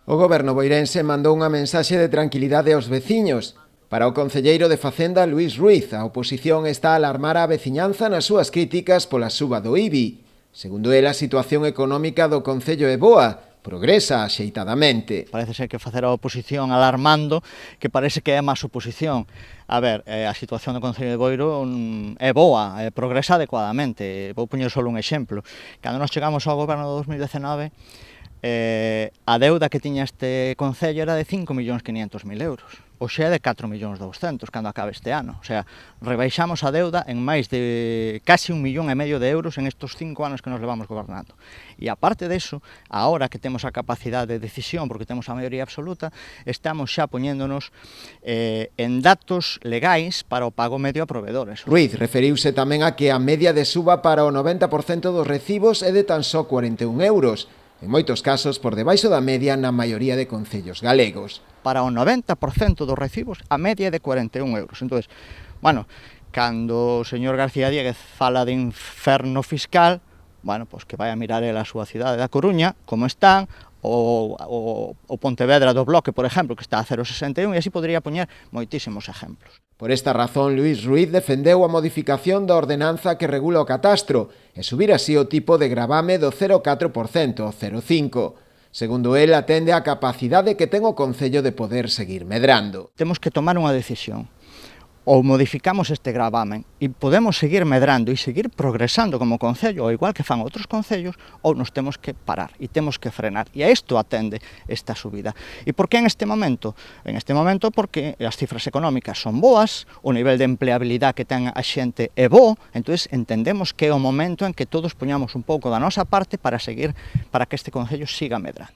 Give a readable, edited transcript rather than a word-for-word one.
O Goberno boirense mandou unha mensaxe de tranquilidade aos veciños. Para o concelleiro de Facenda, Luís Ruiz, a oposición está a alarmar a veciñanza nas súas críticas pola suba do IBI. Segundo el, a situación económica do concello é boa, progresa axeitadamente. Parece ser que facer a oposición alarmando, que parece que é máis oposición. A ver, a situación do Concello de Boiro é boa, progresa adecuadamente. Vou poñer só un exemplo. Cando nos chegamos ao goberno de 2019, a deuda que tiña este concello era de 5.500.000 euros. Hoxe é de 4.200.000 cando acabe este ano. O sea, rebaixamos a deuda en máis de casi 1,5 millón de euros en estes 5 anos que nos levamos gobernando. E aparte deso, agora que temos a capacidade de decisión, porque temos a maioría absoluta, estamos xa poñéndonos en datos legais para o pago medio a provedores. Ruiz referiuse tamén a que a media de suba para o 90% dos recibos é de tan só 41 euros. En moitos casos por debaixo da media na maioría de concellos galegos. Para o 90% dos recibos, a media é de 41 euros. Entón, bueno, cando o señor García Diéguez fala de inferno fiscal, bueno, pois que vai a mirar a súa cidade da Coruña, como están, o Pontevedra do Bloque, por exemplo, que está a 0,61, e así podría poñer moitísimos exemplos. Por esta razón, Luís Ruiz defendeu a modificación da ordenanza que regula o catastro e subir así o tipo de gravame do 0,4% ao 0,5%. Segundo el, atende á capacidade que ten o Concello de poder seguir medrando. Temos que tomar unha decisión. Ou modificamos este gravamen e podemos seguir medrando e seguir progresando como concello, ao igual que fan outros concellos, ou nos temos que parar e temos que frenar. E a isto atende esta subida. E por que en este momento? En este momento porque as cifras económicas son boas, o nivel de empleabilidade que ten a xente é bo, entón entendemos que é o momento en que todos poñamos un pouco da nosa parte para que este concello siga medrando.